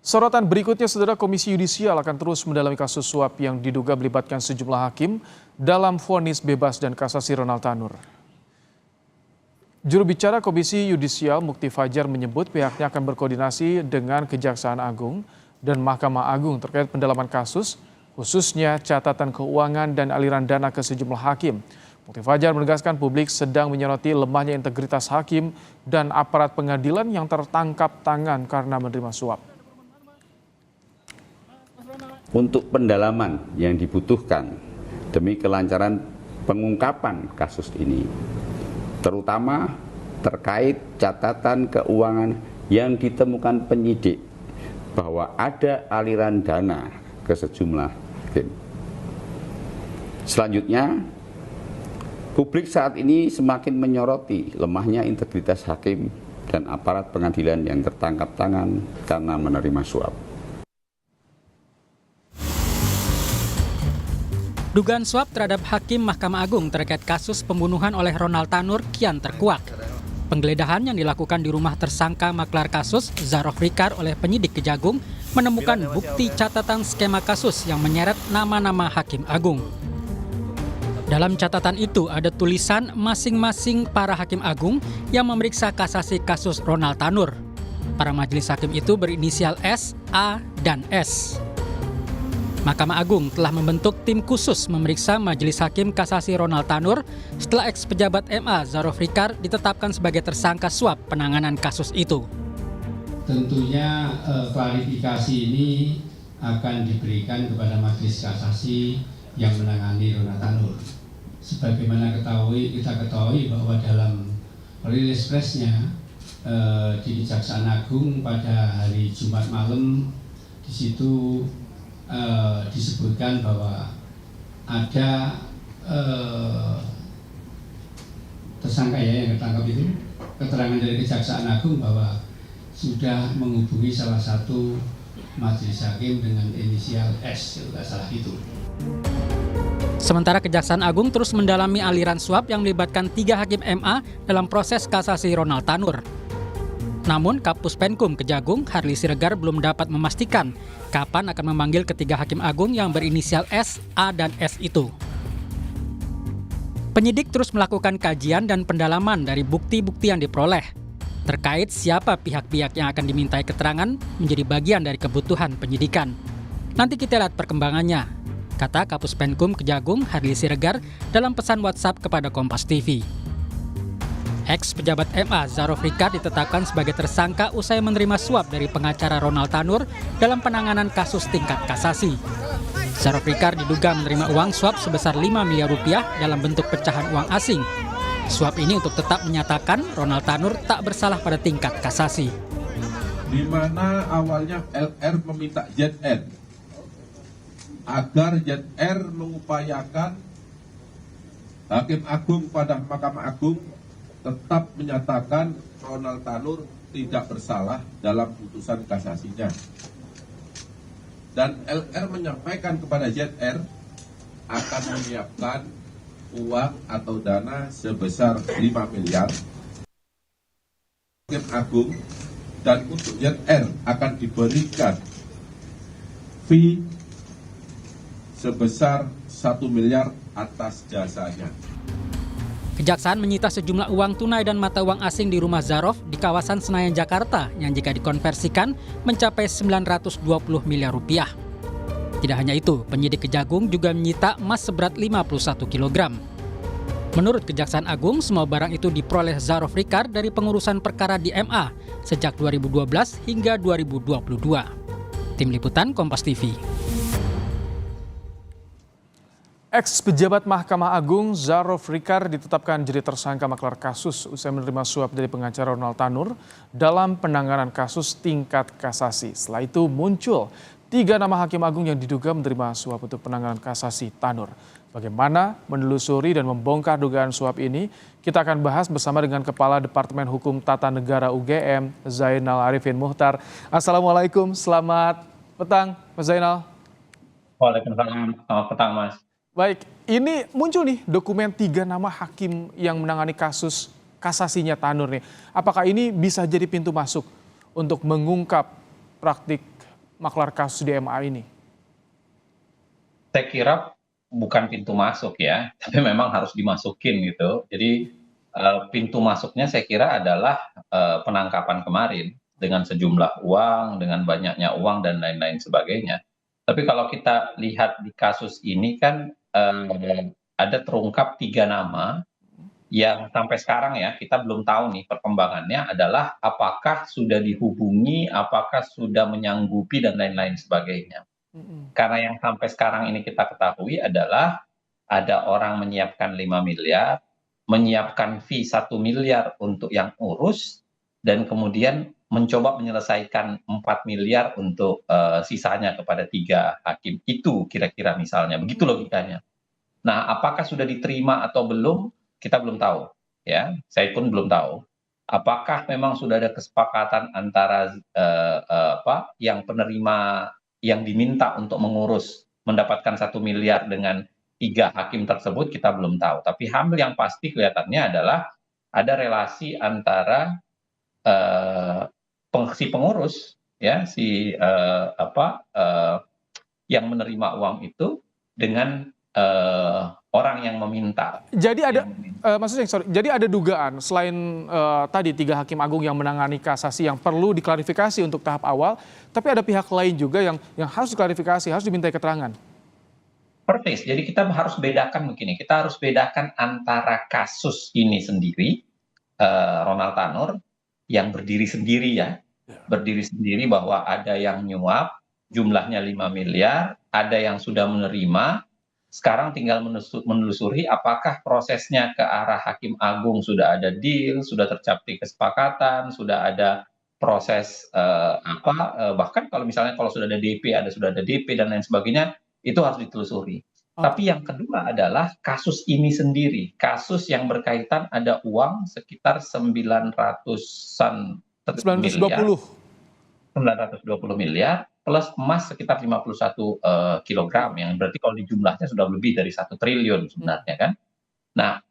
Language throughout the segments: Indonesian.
Sorotan berikutnya, Saudara, Komisi Yudisial akan terus mendalami kasus suap yang diduga melibatkan sejumlah hakim dalam vonis bebas dan kasasi Ronald Tanur. Juru bicara Komisi Yudisial Mukti Fajar menyebut pihaknya akan berkoordinasi dengan Kejaksaan Agung dan Mahkamah Agung terkait pendalaman kasus, khususnya catatan keuangan dan aliran dana ke sejumlah hakim. Mukti Fajar menegaskan publik sedang menyoroti lemahnya integritas hakim dan aparat pengadilan yang tertangkap tangan karena menerima suap. Untuk pendalaman yang dibutuhkan demi kelancaran pengungkapan kasus ini, terutama terkait catatan keuangan yang ditemukan penyidik bahwa ada aliran dana ke sejumlah hakim. Selanjutnya, publik saat ini semakin menyoroti lemahnya integritas hakim dan aparat pengadilan yang tertangkap tangan karena menerima suap. Dugaan suap terhadap Hakim Mahkamah Agung terkait kasus pembunuhan oleh Ronald Tanur kian terkuak. Penggeledahan yang dilakukan di rumah tersangka maklar kasus Zarof Rikar oleh penyidik Kejagung menemukan bukti catatan skema kasus yang menyeret nama-nama Hakim Agung. Dalam catatan itu ada tulisan masing-masing para Hakim Agung yang memeriksa kasasi kasus Ronald Tanur. Para majelis hakim itu berinisial S, A, dan S. Mahkamah Agung telah membentuk tim khusus memeriksa Majelis Hakim Kasasi Ronald Tanur setelah ex-pejabat MA Zarof Rikar ditetapkan sebagai tersangka suap penanganan kasus itu. Tentunya klarifikasi ini akan diberikan kepada Majelis Kasasi yang menangani Ronald Tanur. Sebagaimana kita ketahui bahwa dalam rilis pressnya di Kejaksaan Agung pada hari Jumat malam, di situ disebutkan bahwa ada tersangka yang ketangkap itu, keterangan dari Kejaksaan Agung bahwa sudah menghubungi salah satu majelis hakim dengan inisial S, kalau tidak salah itu. Sementara Kejaksaan Agung terus mendalami aliran suap yang melibatkan 3 hakim MA dalam proses kasasi Ronald Tanur. Namun Kapus Penkum Kejagung Harli Siregar belum dapat memastikan kapan akan memanggil ketiga hakim agung yang berinisial S, A, dan S itu. Penyidik terus melakukan kajian dan pendalaman dari bukti-bukti yang diperoleh. Terkait siapa pihak-pihak yang akan dimintai keterangan menjadi bagian dari kebutuhan penyidikan. Nanti kita lihat perkembangannya, kata Kapus Penkum Kejagung Harli Siregar dalam pesan WhatsApp kepada Kompas TV. Ex-pejabat MA Zarof Rikar ditetapkan sebagai tersangka usai menerima suap dari pengacara Ronald Tanur dalam penanganan kasus tingkat kasasi. Zarof Rikar diduga menerima uang suap sebesar 5 miliar rupiah dalam bentuk pecahan uang asing. Suap ini untuk tetap menyatakan Ronald Tanur tak bersalah pada tingkat kasasi. Di mana awalnya LR meminta ZN agar ZR mengupayakan Hakim Agung pada Mahkamah Agung tetap menyatakan Ronald Tanur tidak bersalah dalam putusan kasasinya. Dan LR menyampaikan kepada ZR akan menyiapkan uang atau dana sebesar 5 miliar Hakim Agung, dan untuk ZR akan diberikan fee sebesar 1 miliar atas jasanya. Kejaksaan menyita sejumlah uang tunai dan mata uang asing di rumah Zarof di kawasan Senayan, Jakarta yang jika dikonversikan mencapai 920 miliar rupiah. Tidak hanya itu, penyidik Kejagung juga menyita emas seberat 51 kg. Menurut Kejaksaan Agung, semua barang itu diperoleh Zarof Rikar dari pengurusan perkara di MA sejak 2012 hingga 2022. Tim Liputan Kompas TV. Ex-pejabat Mahkamah Agung Zarof Rikar ditetapkan jadi tersangka maklar kasus usai menerima suap dari pengacara Ronald Tanur dalam penanganan kasus tingkat kasasi. Setelah itu muncul 3 nama hakim agung yang diduga menerima suap untuk penanganan kasasi Tanur. Bagaimana menelusuri dan membongkar dugaan suap ini? Kita akan bahas bersama dengan Kepala Departemen Hukum Tata Negara UGM, Zainal Arifin Muhtar. Assalamualaikum, selamat petang Mas Zainal. Waalaikumsalam, selamat petang Mas. Baik, ini muncul nih dokumen 3 nama hakim yang menangani kasus kasasinya Tanur nih. Apakah ini bisa jadi pintu masuk untuk mengungkap praktik maklar kasus di MA ini? Saya kira bukan pintu masuk ya, tapi memang harus dimasukin gitu. Jadi pintu masuknya saya kira adalah penangkapan kemarin dengan sejumlah uang, dengan banyaknya uang dan lain-lain sebagainya. Tapi kalau kita lihat di kasus ini kan ada terungkap 3 nama yang sampai sekarang ya kita belum tahu nih perkembangannya adalah apakah sudah dihubungi, apakah sudah menyanggupi dan lain-lain sebagainya. Mhm. Karena yang sampai sekarang ini kita ketahui adalah ada orang menyiapkan 5 miliar, menyiapkan fee 1 miliar untuk yang urus, dan kemudian mencoba menyelesaikan 4 miliar untuk sisanya kepada 3 hakim. Itu kira-kira misalnya, begitu logikanya. Nah, apakah sudah diterima atau belum, kita belum tahu, ya. Saya pun belum tahu. Apakah memang sudah ada kesepakatan antara yang penerima yang diminta untuk mengurus mendapatkan 1 miliar dengan 3 hakim tersebut, kita belum tahu. Tapi hal yang pasti kelihatannya adalah ada relasi antara si pengurus, ya, yang menerima uang itu dengan orang yang meminta. Jadi ada, maksudnya sorry, jadi ada dugaan selain tadi 3 hakim agung yang menangani kasasi yang perlu diklarifikasi untuk tahap awal, tapi ada pihak lain juga yang harus diklarifikasi, harus dimintai keterangan. Persis, jadi kita harus bedakan begini, kita harus bedakan antara kasus ini sendiri, Ronald Tanur, yang berdiri sendiri ya, berdiri sendiri bahwa ada yang nyuap, jumlahnya 5 miliar, ada yang sudah menerima, sekarang tinggal menelusuri apakah prosesnya ke arah Hakim Agung sudah ada deal, sudah tercapai kesepakatan, sudah ada proses bahkan kalau misalnya kalau sudah ada DP, sudah ada DP dan lain sebagainya, itu harus ditelusuri. Tapi yang kedua adalah kasus ini sendiri, kasus yang berkaitan ada uang sekitar 900-an miliar, 920 miliar plus emas sekitar 51 kilogram, yang berarti kalau dijumlahnya sudah lebih dari 1 triliun sebenarnya kan. Nah,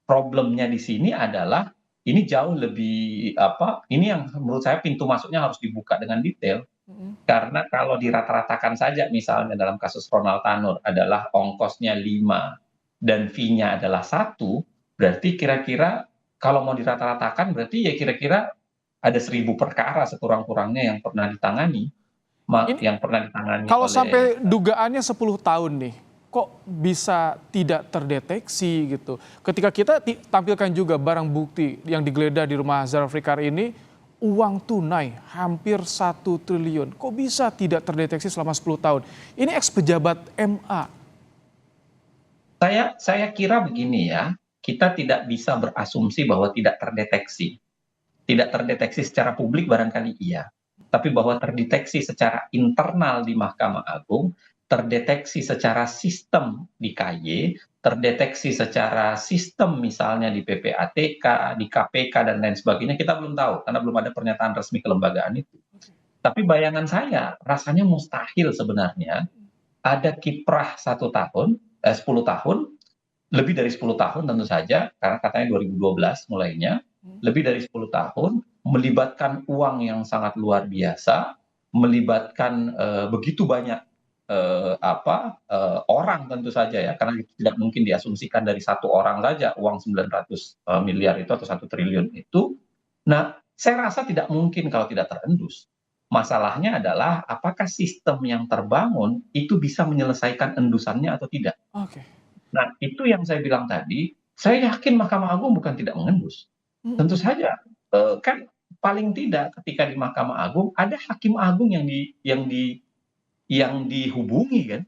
problemnya di sini adalah ini jauh lebih ini yang menurut saya pintu masuknya harus dibuka dengan detail. Karena kalau dirata-ratakan saja misalnya dalam kasus Ronald Tanur adalah ongkosnya 5 dan fee-nya adalah 1, berarti kira-kira kalau mau dirata-ratakan berarti ya kira-kira ada 1000 perkara sekurang-kurangnya yang pernah ditangani. Kalau sampai dugaannya 10 tahun nih, kok bisa tidak terdeteksi gitu? Ketika kita tampilkan juga barang bukti yang digeledah di rumah Zaraf Rikar ini, uang tunai hampir 1 triliun. Kok bisa tidak terdeteksi selama 10 tahun? Ini ex-pejabat MA. Saya kira begini ya, kita tidak bisa berasumsi bahwa tidak terdeteksi. Tidak terdeteksi secara publik barangkali iya. Tapi bahwa terdeteksi secara internal di Mahkamah Agung, terdeteksi secara sistem di KY, terdeteksi secara sistem misalnya di PPATK, di KPK dan lain sebagainya, kita belum tahu karena belum ada pernyataan resmi kelembagaan itu. Tapi bayangan saya rasanya mustahil sebenarnya ada kiprah 10 tahun, lebih dari 10 tahun tentu saja, karena katanya 2012 mulainya, lebih dari 10 tahun, melibatkan uang yang sangat luar biasa, melibatkan begitu banyak orang tentu saja ya, karena tidak mungkin diasumsikan dari 1 orang saja uang 900 miliar itu atau 1 triliun itu. Nah, saya rasa tidak mungkin kalau tidak terendus. Masalahnya adalah apakah sistem yang terbangun itu bisa menyelesaikan endusannya atau tidak. Nah, itu yang saya bilang tadi, saya yakin Mahkamah Agung bukan tidak mengendus. Tentu saja, kan paling tidak ketika di Mahkamah Agung ada Hakim Agung yang dihubungi kan.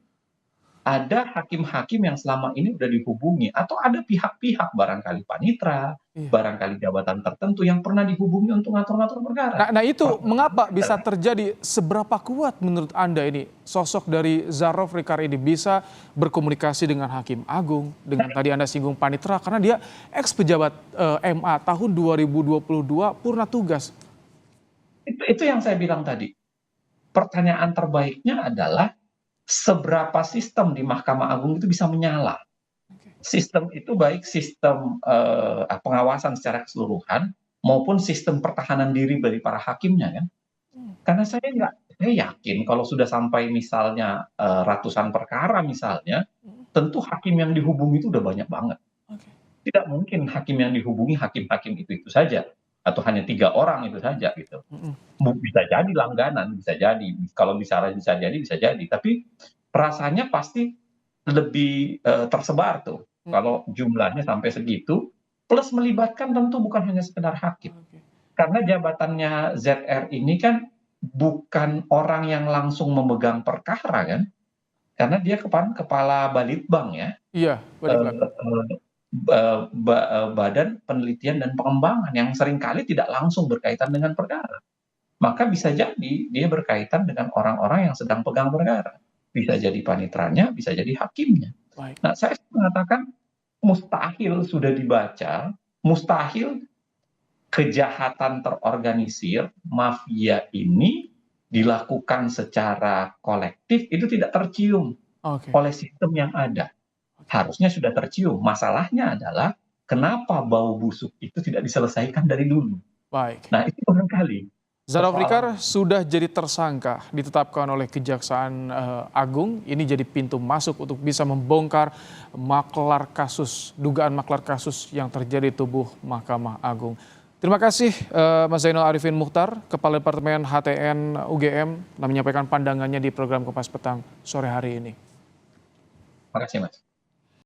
Ada hakim-hakim yang selama ini sudah dihubungi, atau ada pihak-pihak barangkali panitra, barangkali jabatan tertentu yang pernah dihubungi untuk ngatur-ngatur perkara. Nah itu mengapa bisa terjadi, seberapa kuat menurut Anda ini sosok dari Zaraf Rikar ini bisa berkomunikasi dengan Hakim Agung, dengan tadi Anda singgung panitra, karena dia ex-pejabat MA tahun 2022 purna tugas. Itu yang saya bilang tadi. Pertanyaan terbaiknya adalah seberapa sistem di Mahkamah Agung itu bisa menyala. Sistem itu baik sistem pengawasan secara keseluruhan maupun sistem pertahanan diri dari para hakimnya kan. Karena saya saya yakin kalau sudah sampai misalnya ratusan perkara misalnya, tentu hakim yang dihubungi itu udah banyak banget. Oke. Tidak mungkin hakim yang dihubungi hakim-hakim itu saja, atau hanya 3 orang itu saja gitu. Mhm. Bisa jadi langganan, bisa jadi, kalau bisa jadi, tapi rasanya pasti lebih, tersebar tuh, kalau jumlahnya sampai segitu, plus melibatkan tentu bukan hanya sekedar hakim. Oke. Karena jabatannya ZR ini kan bukan orang yang langsung memegang perkara kan, karena dia kepala Balitbang ya, Iya, eee Balitbang. Badan Penelitian dan Pengembangan yang seringkali tidak langsung berkaitan dengan perkara. Maka bisa jadi dia berkaitan dengan orang-orang yang sedang pegang perkara. Bisa jadi paniteranya, bisa jadi hakimnya. Baik. Nah, saya mengatakan mustahil sudah dibaca, mustahil kejahatan terorganisir, mafia ini dilakukan secara kolektif itu tidak tercium Oke. oleh sistem yang ada. Harusnya sudah tercium. Masalahnya adalah kenapa bau busuk itu tidak diselesaikan dari dulu. Baik. Nah, itu barangkali Zarov persoalan. Rikar sudah jadi tersangka, ditetapkan oleh Kejaksaan Agung. Ini jadi pintu masuk untuk bisa membongkar dugaan maklar kasus yang terjadi di tubuh Mahkamah Agung. Terima kasih Mas Zainal Arifin Muchtar, Kepala Departemen HTN UGM, menyampaikan pandangannya di program Kompas Petang sore hari ini. Terima kasih, Mas.